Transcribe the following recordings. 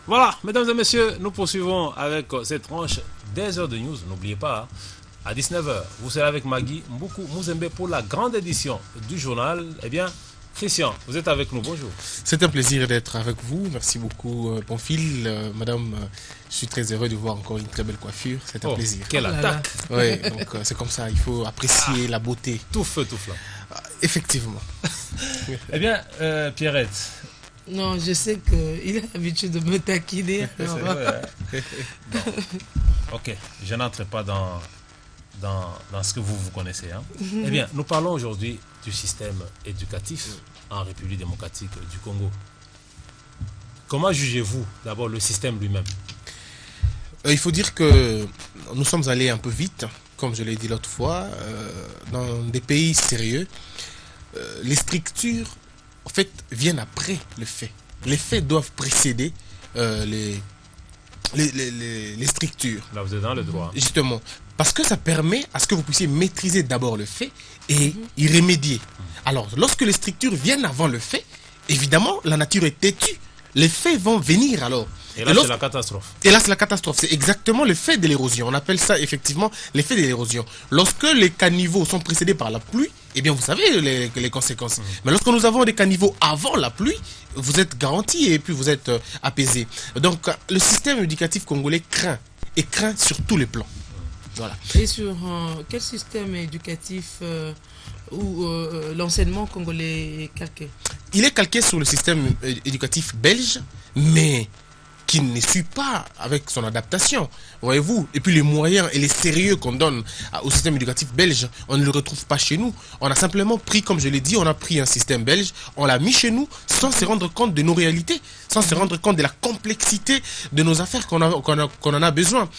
Voilà, mesdames et messieurs, nous poursuivons avec cette tranche des heures de news. N'oubliez pas, à 19 heures, vous serez avec Magui Mboukou Mouzembe pour la grande édition du journal. Eh bien, Christian, vous êtes avec nous, bonjour. C'est un plaisir d'être avec vous. Merci beaucoup, Bonfil. Madame, je suis très heureux de voir encore une très belle coiffure. C'est un plaisir. Quelle attaque! Oui, donc c'est comme ça, il faut apprécier la beauté. Tout feu, tout flamme. Effectivement. Eh bien, Pierrette. Non, je sais qu'il a l'habitude de me taquiner. C'est vrai, hein? Bon. Ok, je n'entre pas dans ce que vous connaissez. Hein. Eh bien, nous parlons aujourd'hui du système éducatif en République démocratique du Congo. Comment jugez-vous d'abord le système lui-même? Il faut dire que nous sommes allés un peu vite, comme je l'ai dit l'autre fois, dans des pays sérieux. Les structures, en fait, viennent après le fait. Les faits doivent précéder les structures. Là, vous êtes dans le droit. Justement, parce que ça permet à ce que vous puissiez maîtriser d'abord le fait et y remédier. Alors, lorsque les structures viennent avant le fait, évidemment, la nature est têtue. Les faits vont venir alors. Et là, c'est la catastrophe. Et là, c'est la catastrophe. C'est exactement l'effet de l'érosion. On appelle ça effectivement l'effet de l'érosion. Lorsque les caniveaux sont précédés par la pluie, eh bien, vous savez les conséquences. Mais lorsque nous avons des caniveaux avant la pluie, vous êtes garanti et puis vous êtes apaisé. Donc, le système éducatif congolais craint. Et craint sur tous les plans. Voilà. Et sur quel système éducatif où l'enseignement congolais est calqué? Il est calqué sur le système éducatif belge, mais qui ne suit pas avec son adaptation, voyez-vous. Et puis les moyens et les sérieux qu'on donne au système éducatif belge, on ne le retrouve pas chez nous. On a simplement pris, comme je l'ai dit, on a pris un système belge, on l'a mis chez nous sans se rendre compte de nos réalités, sans se rendre compte de la complexité de nos affaires qu'on en a besoin.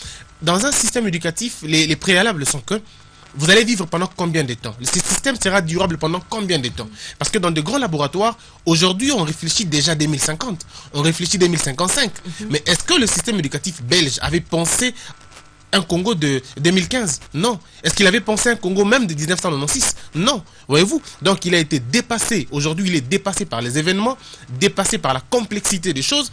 Dans un système éducatif, les préalables sont que vous allez vivre pendant combien de temps? Ce système sera durable pendant combien de temps? Parce que dans de grands laboratoires, aujourd'hui, on réfléchit déjà 2050, on réfléchit 2055. Mais est-ce que le système éducatif belge avait pensé un Congo de 2015? Non. Est-ce qu'il avait pensé un Congo même de 1996? Non. Voyez-vous? Donc il a été dépassé. Aujourd'hui, il est dépassé par les événements, dépassé par la complexité des choses,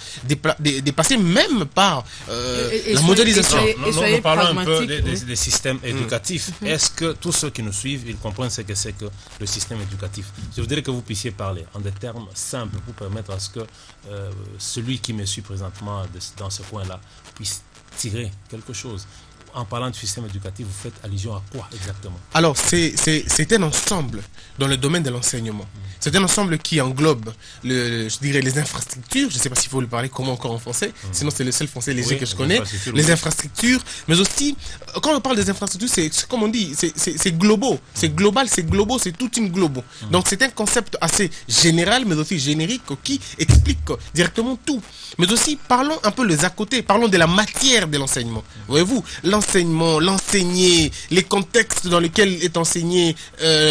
dépassé même par la mondialisation. Nous parlons un peu des systèmes éducatifs. Est-ce que tous ceux qui nous suivent, ils comprennent ce que c'est que le système éducatif? Je voudrais que vous puissiez parler en des termes simples pour permettre à ce que celui qui me suit présentement dans ce coin-là puisse tirer quelque chose. En parlant du système éducatif, vous faites allusion à quoi exactement? Alors, c'est un ensemble dans le domaine de l'enseignement. C'est un ensemble qui englobe, je dirais, les infrastructures. Je ne sais pas s'il faut le parler comment encore en français. Sinon, c'est le seul français léger que je connais. Les infrastructures. Mais aussi, quand on parle des infrastructures, c'est comme on dit, c'est global. C'est global, c'est global, c'est toute une globo. Donc, c'est un concept assez général, mais aussi générique, qui explique directement tout. Mais aussi, parlons un peu les à côté. Parlons de la matière de l'enseignement. Voyez-vous, l'enseignement, l'enseigner, les contextes dans lesquels est enseigné,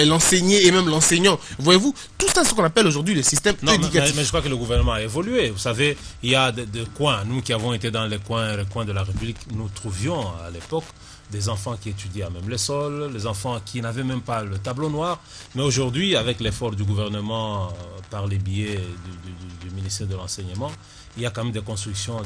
l'enseigné et même l'enseignant. Voyez-vous, tout ça, c'est ce qu'on appelle aujourd'hui le système éducatif. Mais je crois que le gouvernement a évolué. Vous savez, il y a des coins, nous qui avons été dans les coins de la République, nous trouvions à l'époque des enfants qui étudiaient à même le sol, les enfants qui n'avaient même pas le tableau noir. Mais aujourd'hui, avec l'effort du gouvernement par les biais du ministère de l'Enseignement, il y a quand même des constructions,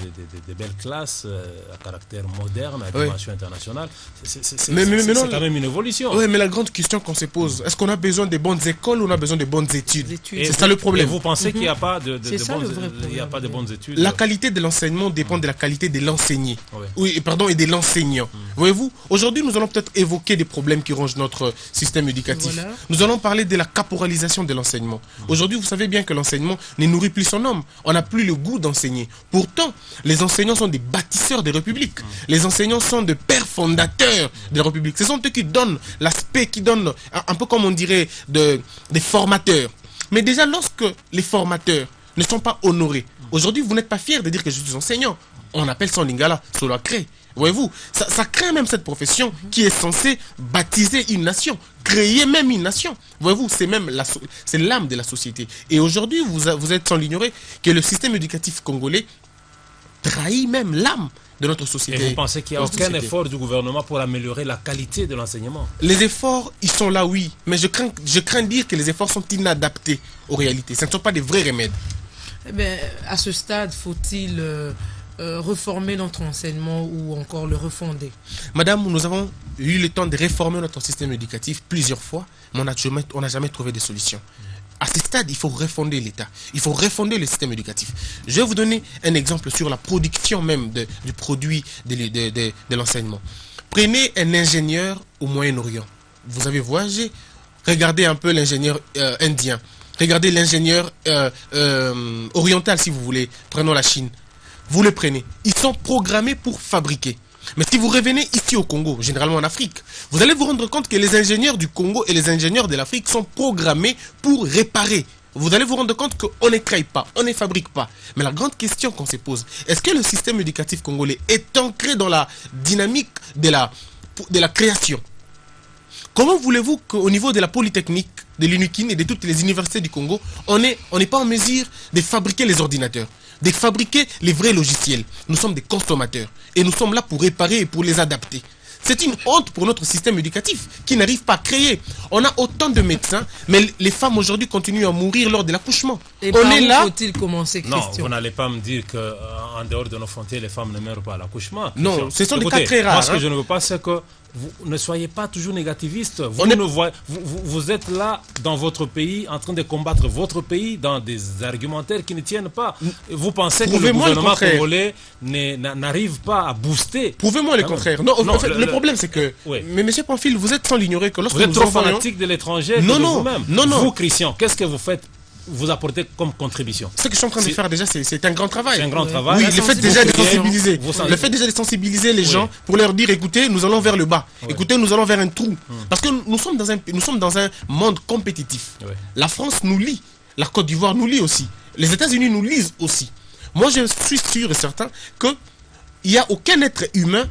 des belles classes à caractère moderne, à dimension internationale. C'est quand même une évolution. Oui, mais la grande question qu'on se pose, est-ce qu'on a besoin de bonnes écoles ou on a besoin de bonnes études? C'est ça le problème. Et vous pensez qu'il n'y a pas de bonnes études? La qualité de l'enseignement dépend de la qualité de l'enseigné. Oui, pardon, et de l'enseignant. Voyez-vous, aujourd'hui, nous allons peut-être évoquer des problèmes qui rongent notre système éducatif. Voilà. Nous allons parler de la caporalisation de l'enseignement. Aujourd'hui, vous savez bien que l'enseignement ne nourrit plus son homme. On n'a plus le goût d'enseigner. Pourtant, les enseignants sont des bâtisseurs des républiques. Les enseignants sont des pères fondateurs de la République. Ce sont eux qui donnent l'aspect, qui donnent un peu comme on dirait des formateurs. Mais déjà, lorsque les formateurs ne sont pas honorés, aujourd'hui, vous n'êtes pas fiers de dire que je suis enseignant. On appelle ça en lingala, cela crée. Voyez-vous, ça crée même cette profession qui est censée baptiser une nation, créer même une nation. Voyez-vous, c'est l'âme de la société. Et aujourd'hui, vous êtes sans l'ignorer que le système éducatif congolais trahit même l'âme de notre société. Et vous pensez qu'il n'y a aucun effort du gouvernement pour améliorer la qualité de l'enseignement? Les efforts, ils sont là, oui. Mais je crains de dire que les efforts sont inadaptés aux réalités. Ce ne sont pas des vrais remèdes. Eh bien, à ce stade, faut-il reformer notre enseignement ou encore le refonder? Madame, nous avons eu le temps de réformer notre système éducatif plusieurs fois, mais on n'a jamais trouvé de solution. À ce stade, il faut refonder l'État. Il faut refonder le système éducatif. Je vais vous donner un exemple sur la production même du produit de l'enseignement. Prenez un ingénieur au Moyen-Orient. Vous avez voyagé. Regardez un peu l'ingénieur indien. Regardez l'ingénieur oriental, si vous voulez. Prenons la Chine. Vous le prenez. Ils sont programmés pour fabriquer. Mais si vous revenez ici au Congo, généralement en Afrique, vous allez vous rendre compte que les ingénieurs du Congo et les ingénieurs de l'Afrique sont programmés pour réparer. Vous allez vous rendre compte qu'on ne crée pas, on ne fabrique pas. Mais la grande question qu'on se pose, est-ce que le système éducatif congolais est ancré dans la dynamique de la création? Comment voulez-vous qu'au niveau de la Polytechnique, de l'UNIKIN et de toutes les universités du Congo, on n'est pas en mesure de fabriquer les ordinateurs, de fabriquer les vrais logiciels? Nous sommes des consommateurs et nous sommes là pour réparer et pour les adapter. C'est une honte pour notre système éducatif qui n'arrive pas à créer. On a autant de médecins, mais les femmes aujourd'hui continuent à mourir lors de l'accouchement. Et on est là. Faut-il commencer, Non, Christian? vous n'allez pas me dire qu'en dehors de nos frontières, les femmes ne meurent pas à l'accouchement. Non, ce sont des Écoutez, cas très rares. Moi, ce que hein. je ne veux pas, c'est que vous ne soyez pas toujours négativiste. On est- Vous êtes là dans votre pays en train de combattre votre pays dans des argumentaires qui ne tiennent pas. Et vous pensez que le Prouvez-moi le gouvernement contraire. congolais n'arrive pas à booster. Prouvez-moi le Ah, contraire. Non, en non, fait, le problème c'est que, Oui. mais monsieur Pamphile, vous êtes sans l'ignorer que lorsque Vous êtes nous trop envoyons- fanatique de l'étranger que Non, de non, vous-même. non, non. Vous, Christian, qu'est-ce que vous faites? Vous apportez comme contribution? Ce que je suis en train de Si- faire déjà, c'est un grand travail. C'est un grand Ouais. travail. Oui, La le fait déjà de sensibilisation. sensibiliser. Vous Le fait déjà de sensibiliser les Oui. gens pour leur dire, écoutez, nous allons vers le bas. Oui. Écoutez, nous allons vers un trou. Parce que nous sommes dans un monde compétitif. Oui. La France nous lie. La Côte d'Ivoire nous lie aussi. Les États-Unis nous lisent aussi. Moi, je suis sûr et certain qu'il n'y a aucun être humain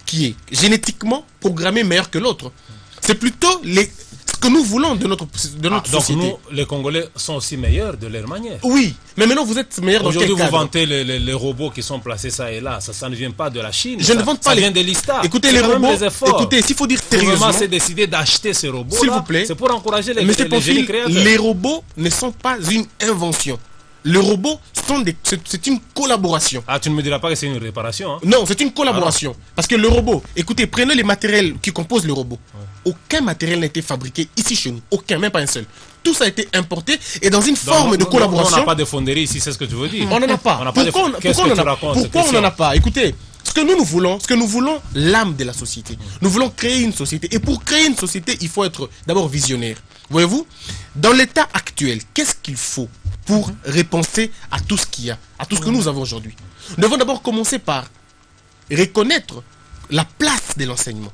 qui est génétiquement programmé meilleur que l'autre. C'est plutôt ce que nous voulons de notre Donc société. nous, les Congolais, sont aussi meilleurs de leur manière. Oui, mais maintenant vous êtes meilleur dans quel Aujourd'hui, vous cadre? vantez les robots qui sont placés ça et là. Ça ne vient pas de la Chine. Je ne vante pas ça les- vient de l'ISTA. Écoutez, C'est les quand même robots, des efforts. écoutez, s'il faut dire Le gouvernement sérieusement, s'est décidé d'acheter ces robots. S'il vous plaît. C'est pour encourager les Monsieur génies Pamphile, créateurs. les robots ne sont pas une invention. Les robots c'est une collaboration. Ah, tu ne me diras pas que c'est une réparation. Hein? Non, c'est une collaboration. Parce que le robot, écoutez, prenez les matériels qui composent le robot. Aucun matériel n'a été fabriqué ici chez nous. Aucun, même pas un seul. Tout ça a été importé et dans une Donc, forme de on n'a collaboration. pas de fonderie ici, c'est ce que tu veux dire. On n'en a pas. On n'a pas de Pourquoi Qu'est-ce pourquoi que on tu en a- racontes, pourquoi on Christian? n'en a pas? Écoutez, ce que nous voulons, l'âme de la société. Nous voulons créer une société. Et pour créer une société, il faut être d'abord visionnaire. Voyez-vous, dans l'état actuel, qu'est-ce qu'il faut pour repenser à tout ce qu'il y a, à tout ce que nous avons aujourd'hui? Nous devons d'abord commencer par reconnaître la place de l'enseignement.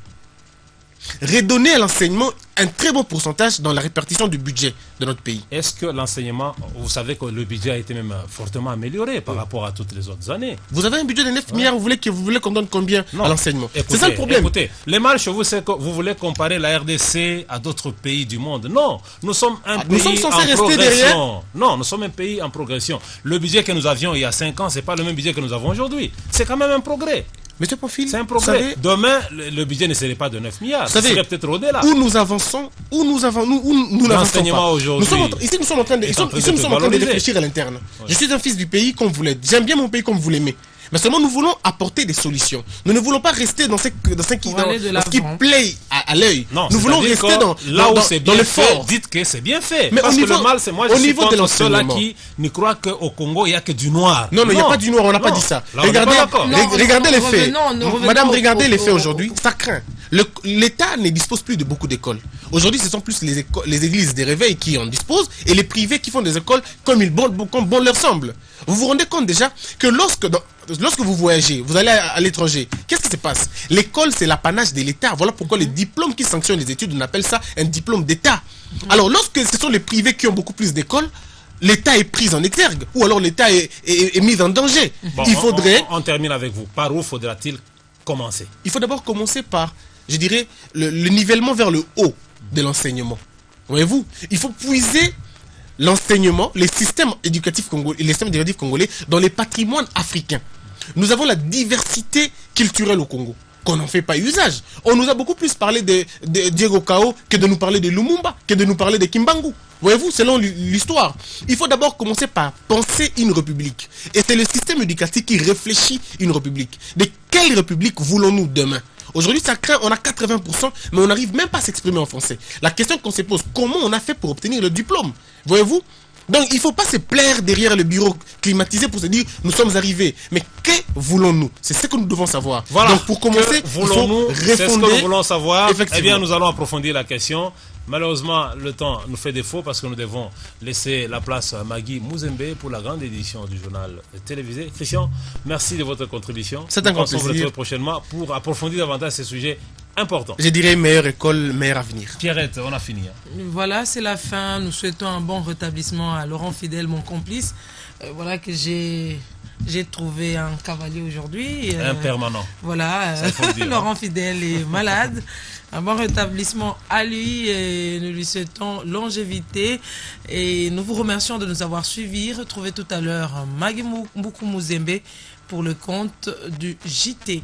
Redonner à l'enseignement un très bon pourcentage dans la répartition du budget de notre pays. Est-ce que l'enseignement, vous savez que le budget a été même fortement amélioré par rapport à toutes les autres années. Vous avez un budget de 9 milliards, vous voulez qu'on donne combien à l'enseignement? C'est ça le problème. Écoutez, les mal chez vous, c'est que vous voulez comparer la RDC à d'autres pays du monde. Non, nous sommes un nous pays sommes censés en rester progression. derrière. Non, nous sommes un pays en progression. Le budget que nous avions il y a 5 ans, c'est pas le même budget que nous avons aujourd'hui. C'est quand même un progrès. Monsieur Pamphile, C'est un vous progrès. savez, Demain, le budget ne serait pas de 9 milliards. Vous Ça savez, serait peut-être au-delà. où nous avançons, où nous n'avançons L'enseignement pas. aujourd'hui Ici, nous sommes en train de, est en train de ici, nous se sommes en train de valoriser. réfléchir à l'interne. Je suis un fils du pays comme vous l'êtes. J'aime bien mon pays comme vous l'aimez. Mais seulement nous voulons apporter des solutions. Nous ne voulons pas rester dans ce Pour aller de dans ce qui l'avant. plaît à l'œil. Non, Nous voulons c'est-à-dire rester que là où c'est dans bien le fait, fort. dites que c'est bien fait. Mais Parce au que niveau- le mal, c'est moi, je au suis niveau de contre ceux-là l'enseignement. qui ne croient qu'au Congo, il n'y a que du noir. Non, il n'y a pas du noir, on n'a pas Non. dit ça. Là, on n'est pas Regardez, d'accord. Non, regardez les faits. nous revenons Madame, au- regardez les faits au- aujourd'hui. Ça craint. L'État ne dispose plus de beaucoup d'écoles. Aujourd'hui, ce sont plus les églises des réveils qui en disposent et les privés qui font des écoles comme bon leur semble. Vous vous rendez compte déjà que lorsque vous voyagez, vous allez à l'étranger, qu'est-ce qui se passe? L'école, c'est l'apanage de l'État. Voilà pourquoi les diplômes qui sanctionnent les études, on appelle ça un diplôme d'État. Alors, lorsque ce sont les privés qui ont beaucoup plus d'écoles, l'État est pris en exergue, ou alors l'État est mis en danger. Bon, Il faudrait... on termine avec vous. Par où faudra-t-il commencer? Il faut d'abord commencer par, je dirais, le nivellement vers le haut de l'enseignement. Voyez-vous, il faut puiser l'enseignement, les systèmes éducatifs congolais dans les patrimoines africains. Nous avons la diversité culturelle au Congo. qu'on n'en fait pas usage. On nous a beaucoup plus parlé de Diego Cao que de nous parler de Lumumba, que de nous parler de Kimbangu. Voyez-vous, selon l'histoire, il faut d'abord commencer par penser une république. Et c'est le système éducatif qui réfléchit une république. De quelle république voulons-nous demain? Aujourd'hui, ça craint, on a 80%, mais on n'arrive même pas à s'exprimer en français. La question qu'on se pose, comment on a fait pour obtenir le diplôme? Voyez-vous? Donc, il ne faut pas se plaire derrière le bureau climatisé pour se dire, nous sommes arrivés. Mais que voulons-nous? C'est ce que nous devons savoir. Voilà. Donc, pour commencer, il faut refonder. C'est ce que nous voulons savoir. Effectivement. Eh bien, nous allons approfondir la question. Malheureusement, le temps nous fait défaut parce que nous devons laisser la place à Magui Mouzembe pour la grande édition du journal télévisé. Christian, merci de votre contribution. C'est un grand plaisir. Nous plaisir. retrouver prochainement pour approfondir davantage ces sujets importants. Je dirais meilleure école, meilleur avenir. Pierrette, on a fini. Voilà, c'est la fin. Nous souhaitons un bon rétablissement à Laurent Fidèle, mon complice. Voilà que j'ai trouvé un cavalier aujourd'hui. Un permanent. Voilà, Ça, faut le dire, Laurent Fidèle est malade. Un bon rétablissement à lui et nous lui souhaitons longévité. Et nous vous remercions de nous avoir suivis. Retrouvez tout à l'heure Magui Mbuku Mouzembe pour le compte du JT.